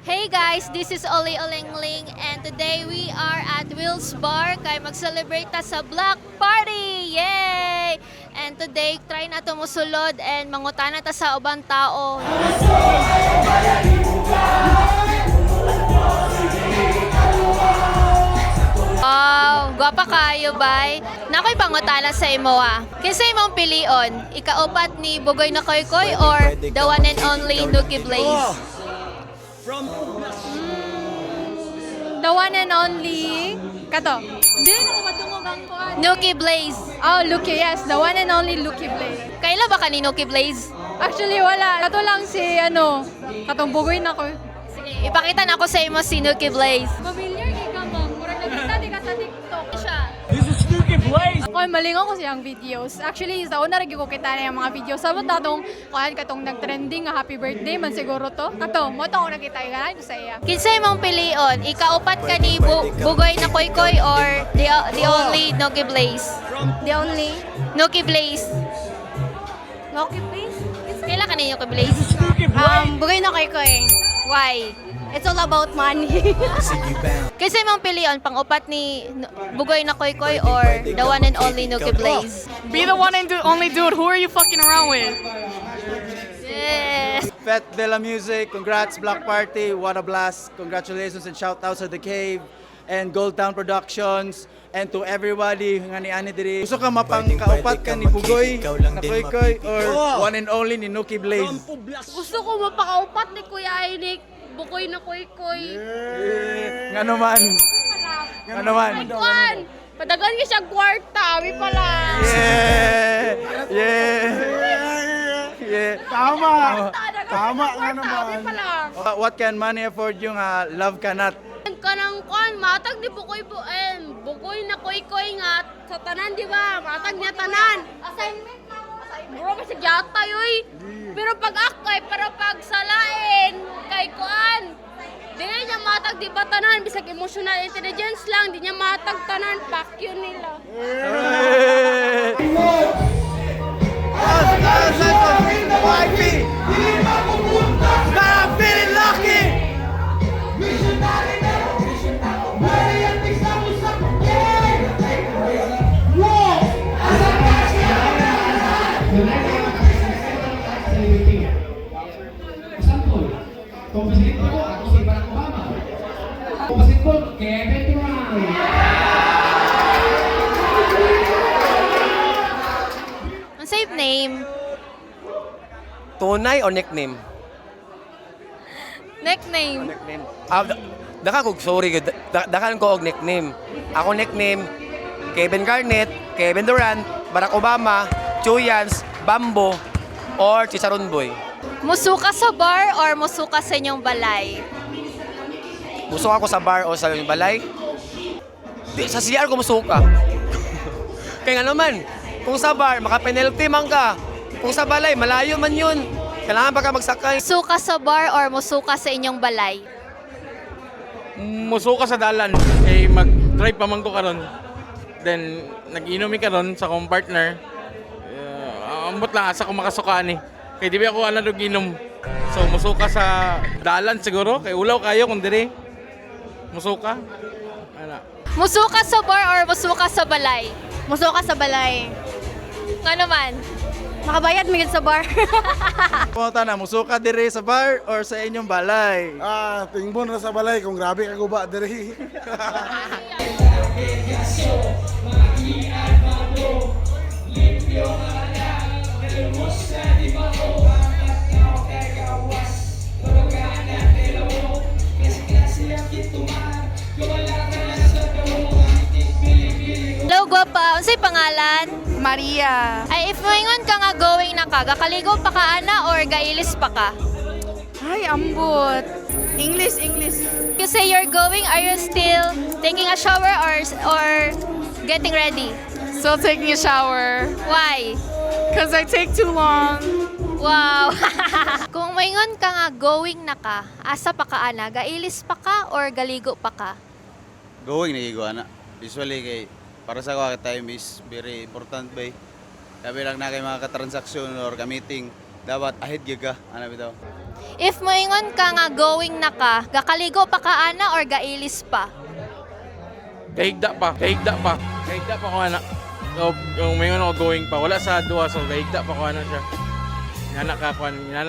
Hey guys, this is Oli Olengling and today we are at Will's Bar kay mag-celebrate ta sa Block Party! Yay! And today, try na to musulod and mangutana ta sa ubang tao. Wow, gwapa kayo, bay. Nakoy pangutana sa imo Kinsa imong pilion? Ikaupat ni Bugoy na Koykoy or the one and only Nuki Blaze? The one and only kato. Di na ko matungog ang kuan. Nuki Blaze. Oh, Lucky, yes. The one and only Lucky Blaze. Kaila ba ka ni Nuki Blaze? Actually, wala. Kato lang si, katong bugoy na ko. Sige, ipakita na ako sa imo si Nuki Blaze. Familiar ka ba? Murag nakita di ka sa TikTok. Siya. This is Nuki Blaze! Ako, malingaw ko siyang videos. Actually, sa una rin ko kita na yung mga videos. Sabot na itong, katong nag-trending nga happy birthday man siguro to. Kato, mo ito ako nakita yung ganito sa iya. Kinsa imong pilion? Ikaupat ka ni Bugoy na Koykoy or the only Nuki Blaze? The only Nuki Blaze. Lucky Blaze? Kaila ka ni Nuki Blaze? Bugoy na kay ko eh. Why? It's all about money. Kinsa imong pilion? Pang-upat ni Bugoy na Koykoy or the one and only Nuki Blaze? Be the one and only dude. Who are you fucking around with? Yes. Fet de la Music, congrats Block Party, what a blast. Congratulations and shout outs to The Cave and Gold Town Productions and to everybody nga ni ani diri. Gusto ka mapang kaupat ka ni Bugoy na Koykoy or one and only ni Nuki Blaze? Gusto ko mapakaupat ni Kuya Ainik. Bugoy na Koykoy. Nga naman. Nga naman. Kuan! Padagan ka siya kwarta. Awi pala. Yeah! Yeah! Yeah! Tama! Tama nga naman. What can money afford yung love cannot? Kanang kuan, matag di Bugoy Bugoy na Koykoy nga sa tanan, di ba? Matag niya tanan. Assignment na mo. Bro, masig yata yoy. Pero pag akay, pero pag salain, kay kuan, di niya matag di ba tanan, bisag emotional intelligence lang, di niya matag tanan, fuck you nila. I'm feeling lucky! Ang safe name. Tunay o nickname? Nickname. Daka ko, sorry, dakan ko og nickname. Ako nickname, Kevin Garnett, Kevin Durant, Barack Obama, Chuyans, Bambo, or Chicharon Boy. Musuka sa bar or musuka sa inyong balay? Musok ako sa bar o sa balay. Sa CR ko musuka. Kaya nga naman, kung sa bar, maka-penalty man ka. Kung sa balay, malayo man yun. Kailangan pa ka magsakay. Musuka sa bar or musuka sa inyong balay? Musuka sa dalan. Eh, mag-drive pa man ko karon. Then, nag-inom ka ron sa akong partner. Ambot lang, asa ko makasukaan eh. Kaya di ba ako inom. So, musuka sa dalan siguro. Kaya ulaw kayo kung diri. Musuka. Ano? Musuka sa bar or musuka sa balay? Musuka sa balay. Nga naman. Makabayad migit sa bar. Pumunta na, musuka diri sa bar or sa inyong balay? Tingbon na sa balay kung grabe ka guba diri. Hello, gwapa. Unsay pangalan? Maria. Ay, if moingon ka nga going na ka, gakaligo pa ka ana or gailis pa ka? Ay, ambot. English. You say you're going, are you still taking a shower or getting ready? Still taking a shower. Why? Because I take too long. Wow. Kung moingon ka nga going na ka, asa pa ka ana, gailis pa ka or galigo pa ka? Going na gigo ana. Usually kay para sa ako time is very important ba. Kabi lang na kay mga katransaksyon or ka-meeting. dapat ahid giga ana bitaw. If moingon ka nga going na ka, gakaligo pa ka ana or gailis pa? Kahigda pa ko ana. So, yung may ako going pa, wala sa duwa, so kahigda pa ko ana siya. Inana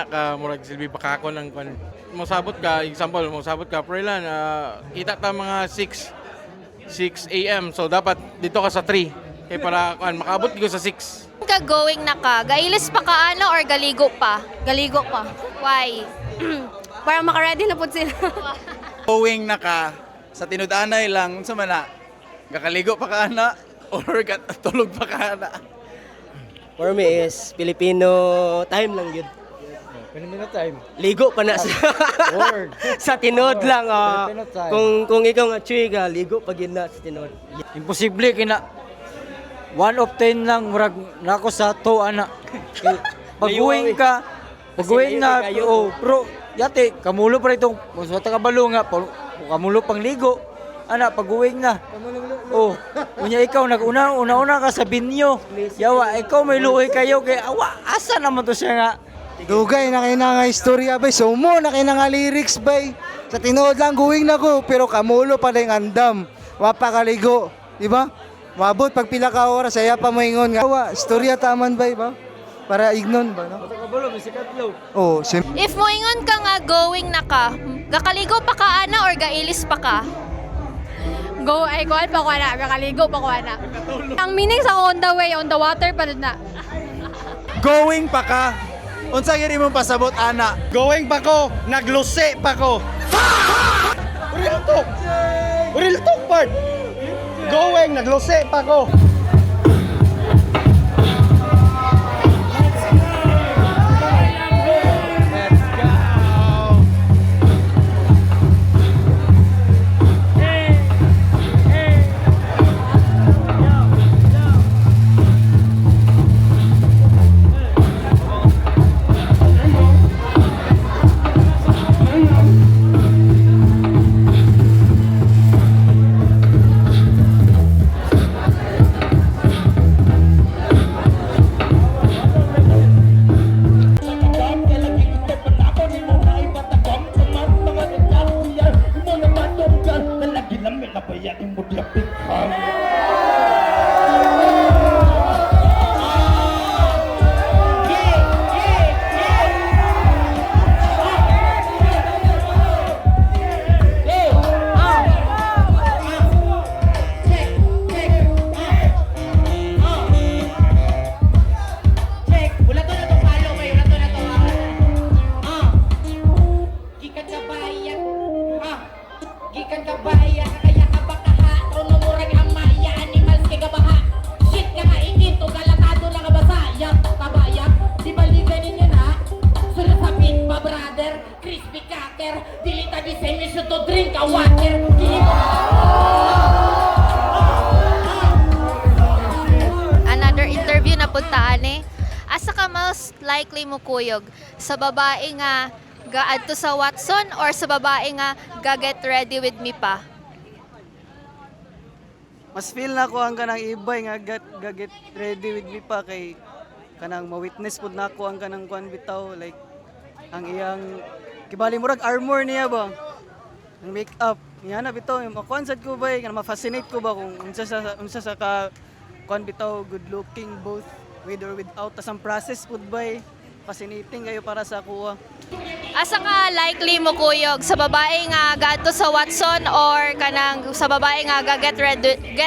ka, murag silbi pa ka ako ng kwan. Masabot ka, example, pero ilan, kita ta mga 6 a.m. So dapat dito ka sa 3. Kaya para makaabot ko sa 6. Ka going na ka, gailis pa ka ana or galigo pa? Galigo pa. Why? Para makaready na po sila. Going na ka, sa tinud-anay lang, unsa man na, gakaligo pa ka ana, or tulog pa ka ana. For me is Filipino time lang yun. Filipino time. Ligo pa na sa Word. sa tinod lang. Filipino time. Kung ikaw nga chuiga, ligo pag yun na sa tinod. Imposible kina 1 of 10 lang murag nako sa to ana. Pag-uwing ka, pag-uwing na Kayo. oh, bro, yate kamulo pa itong sa tagabalo nga kamulo pang ligo. Ana pag-uwing na. Oh, unya ikaw una ka sa binyo. Yawa, ikaw may luoy kayo kay awa asa naman to siya nga. Dugay na kayo na nga istorya bay. Sumo na kayo na nga lyrics bay. Sa tinood lang going na ko pero kamulo pa rin andam. Wapakaligo, di ba? Mabot pag pila ka oras saya pa moingon nga. Awa, istorya taman bay ba? Para ignon ba no? Tagabalo sikat low. Oh, If moingon ka nga going na ka, gakaligo pa ka ana or gailis pa ka? Go ay kuan pa ko ana, gakaligo pa ko ana. Ang meaning sa on the way, on the water pa na. Going pa ka, unsa gini mong pasabot ana? Going pa ko, nagluse pa ko. Real talk part. Going, nagluse pa ko. Another interview na puntaan eh. Asa ka most likely mo kuyog? Sa babae nga gaadto sa Watson or sa babae nga ga-get ready with me pa? Mas feel na ko ang kanang ibay nga get ready with me pa kay kanang ma-witness pud nako ang kanang kwan bitaw like ang iyang kibali murag armor niya ba ang makeup niya na bitaw ma-concert ko ba kanang ma-fascinate ko ba kung unsa sa ka kwan bitaw good looking both with or without tas ang process pud ba fascinating kayo para sa kuha. Asa ka likely mo kuyog? Sa babae nga gaadto sa Watson or kanang sa babae nga get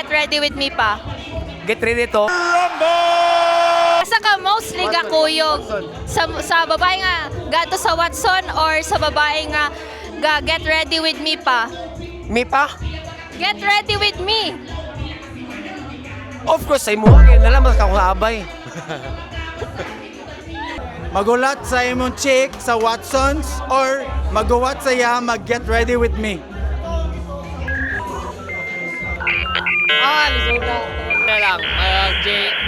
ready with me pa? Get ready to. Asa ka mostly ga kuyog? Sa babae nga gaadto sa Watson or sa babae nga get ready with me pa? Mi pa? Get ready with me. Of course, sa imo kay nalaman ka kung abay. Magulat sa imong chick sa Watsons or maguwat sa iya mag-get ready with me? Na lang.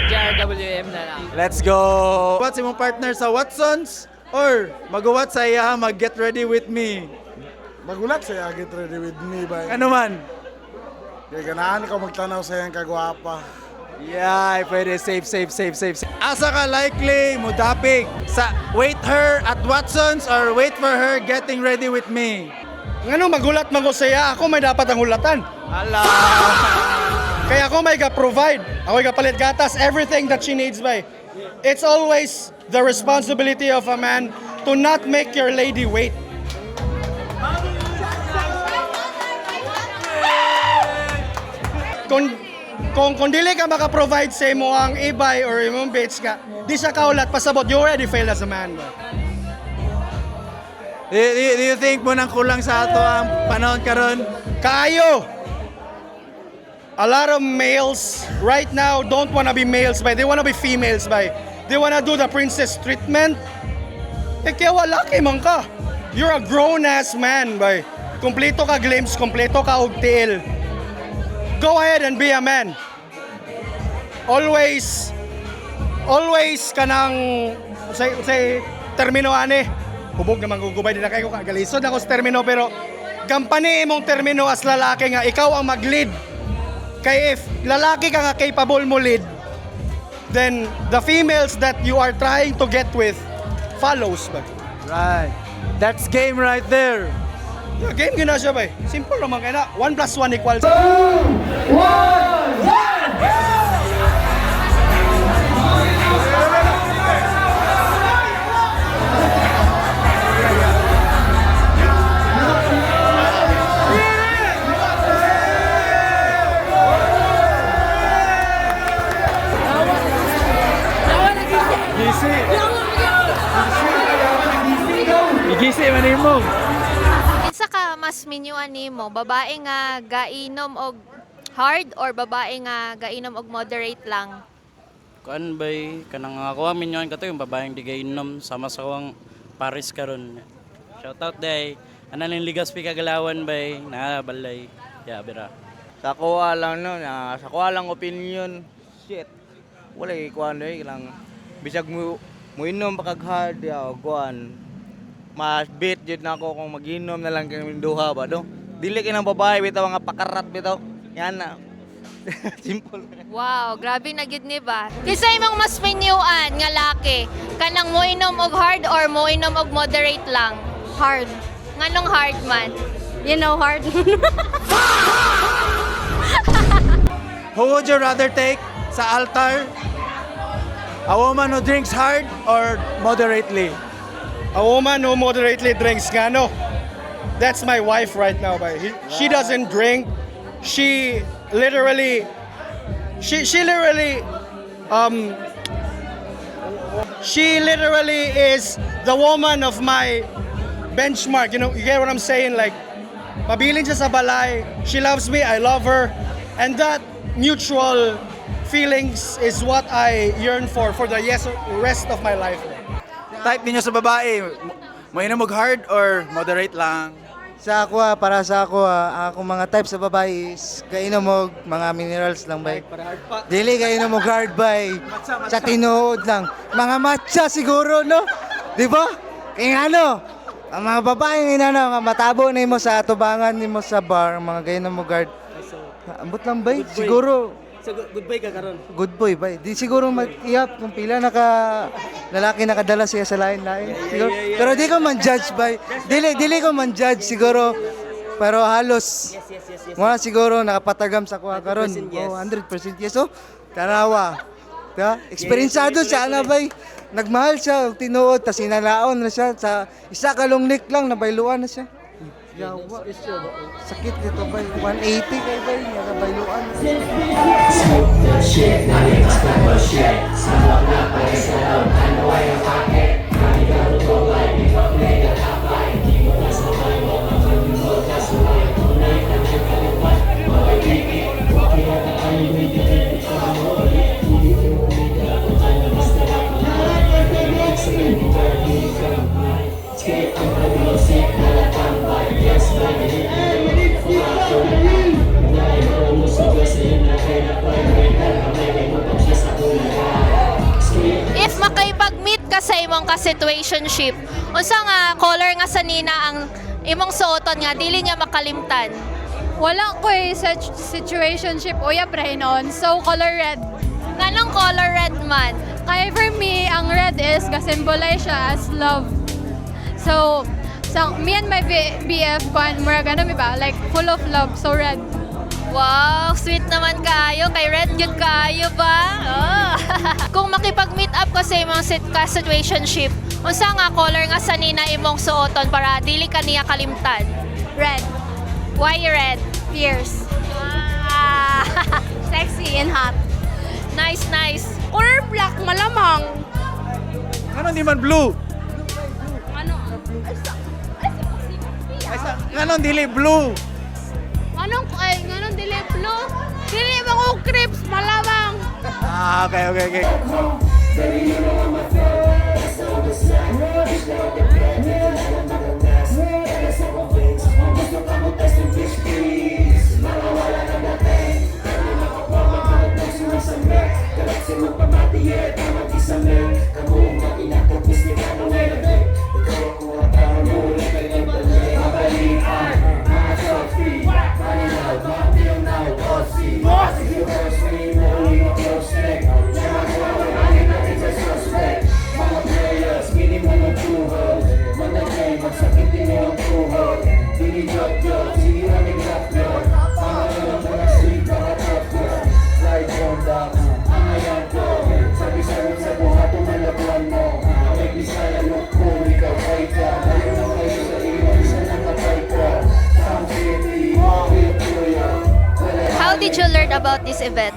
JRWM na lang. Let's go! What's imong partner sa Watsons or maguwat sa iya mag-get ready with me? magulat saya get ready with me bay. Ano man? Kaya ganaan ko magtanaw sa iyang kagwapa. Yeah, pwede. Safe. Asa ka likely mudapig sa wait her at Watson's or wait for her getting ready with me? Ngano magulat man ko saya, ako may dapat ang hulatan. Ala. Kaya ako may ga-provide. Ako may palit gatas, everything that she needs by. It's always the responsibility of a man to not make your lady wait. Kung dili ka maka-provide sa imo ang ibay or imong bitch ka, di sa kaulat pasabot, you already failed as a man. Do you think mo nang kulang sa ato ang panahon karon? Kaayo! A lot of males right now don't wanna be males, they wanna be females, They wanna do the princess treatment. Kaya wala kay man ka. You're a grown-ass man, Kompleto ka glimpse, kompleto ka og tiil. Go ahead and be a man. Always kanang say termino ani. Hubog naman gugubay din na kayo kagalisod ako sa termino pero gampani imong termino as lalaki nga ikaw ang mag-lead. Kay if lalaki ka nga capable mo lead, then the females that you are trying to get with follows ba? Right. That's game right there. Yeah, game gina siya ba? Simple naman kaya na 1 + 1 equals. Igisi man mo. Kinsa ka mas minyuan nimo? Babae nga gainom og hard or babae nga gainom og moderate lang? Kuan bay kanang ako ang minyon kato yung babaeng di gainom sama sa kawang Paris karon. Shout out day. Anan ligas pi kagalawan bay na balay. Ya bira. Sa kuha lang no, sa kuha lang opinion. Shit. Wala kuan lang. Bisag mo inom pa kag hard ya kuan. Mas beat jud na ako kung mag-inom na lang kami duha ba do. Dili kinang babae bitaw nga pakarat bitaw. Yan na. Simple. Wow, grabe na gid ni ba? Kinsa imong mas minyuan nga laki? Kanang mo inom og hard or mo inom og moderate lang? Hard. Nganong hard man? You know, hard. Who would you rather take sa altar? A woman who drinks hard or moderately? A woman who moderately drinks ngano. That's my wife right now, She doesn't drink. She literally is the woman of my benchmark. You get what I'm saying? Like, mabilin siya sa balay. She loves me, I love her. And that mutual feelings is what I yearn for the rest of my life. Type ninyo sa babae, mo inom og hard or moderate lang? Sa ako para sa ako ako mga type sa babae is kainom og mga minerals lang bay. Dili kainom og hard bay. Sa tinuod lang. Mga matcha siguro no. Di ba? Kaya ano? Ang mga babae nga matabo na mo sa atubangan nimo sa bar, mga kainom og hard. Ambot lang bay. Siguro So good boy ka karon. good boy bay. Di siguro mag-iyap kung pila lalaki nakadala siya sa lain-lain. Siguro. Pero di ko man judge bay. Dili ko man judge siguro. Pero halos mga siguro nakapatagam sa kuha karon. 100% yes. So, tanawa. Eksperyensado siya na bay. Nagmahal siya, tinuod, tas inalaon na siya. Sa isa ka longnik lang, nabayluan na siya. Yawa, sakit dito bay. 180 kay bay, nabayluan. If makaipag-meet ka sa imong ka-situationship, unsa nga color nga sa nina ang imong suoton nga dili niya makalimtan? Wala ko sa situationship. Uya, pre, noon. So, color red. Anong color red man? Kaya for me, ang red is ka-symbolize siya as love. So me and my BF, mura ganun ba? Like, full of love, so red. Wow, sweet naman kayo. Kay red yun kayo ba? Oh. Kung makipag-meet up ka sa imong situationship, unsa nga color nga sanina imong suoton para dili ka niya kalimtan? Red. Why red? Fierce. Ah. Sexy and hot. Nice, nice. Color black, malamang. Ano di man blue? Ano? Ano dili blue? Anong dili blue? Dili mga crips, malamang. Ah, okay. How did you learn about this event?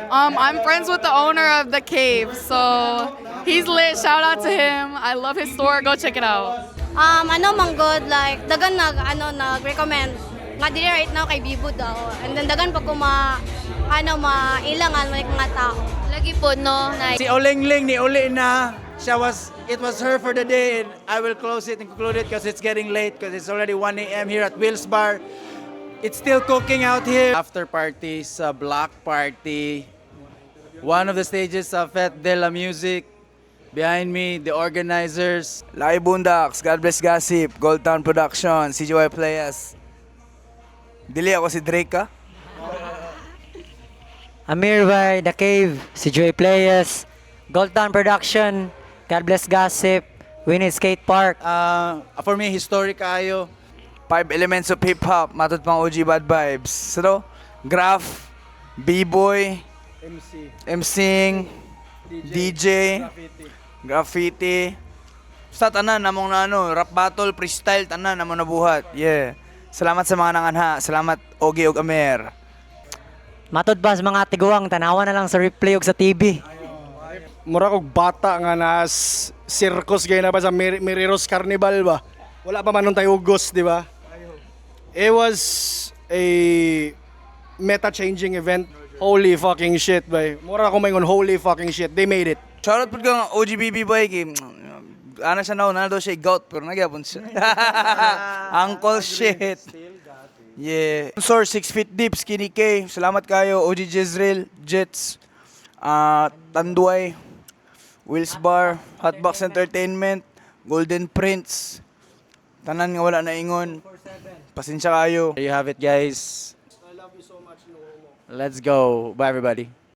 I'm friends with the owner of the cave, so he's lit. Shout out to him. I love his store. Go check it out. Manggod, like, dagan nag-recommend. Nga dili right now kay Bibo daw. And then dagan pa ko mailangan mga tao. Lagi po, no? Nice. Si Olengling ni uli na. It was her for the day, and I will close it and conclude it because it's getting late because it's already 1 a.m. here at Will's Bar. It's still cooking out here. After party sa Block Party. One of the stages of Fête de la Music. Behind me, the organizers. Lai Boondocks, God Bless Gossip, Gold Town Production, CJY Playas. Dili ako si Drake ka? Amir by The Cave, si Joy Players, Gold Town Production, God Bless Gossip, Winnie Skate Park. For me, historic kayo. 5 elements of hip-hop, matod pang OG Bad Vibes. So, Graph, B-Boy, MCing, DJ, graffiti. Basta tanan namong rap battle, freestyle, tanan namong nabuhat. Yeah. Salamat sa mga nanganha. Salamat Ogie ug Amer. Matod ba sa mga tiguang, tanawa na lang sa replay ug sa TV. Mura kog bata nga nas circus gay na ba sa Miriros Carnival ba? Wala pa man nung tayo August, di ba? It was a meta-changing event. Holy fucking shit, bay. Mura ko mayon, holy fucking shit. They made it. Shoutout po kang OGBB boy kay ana siya na daw siya gout pero nagyapon siya. Uncle shit. Yeah. Source 6 feet deep Skinny K. Salamat kayo OG Jezreel, Jets, Tanduay, Will's Bar, Hotbox Entertainment, Golden Prince. Tanan nga wala na ingon. Pasensya kayo. There you have it, guys. Let's go. Bye, everybody.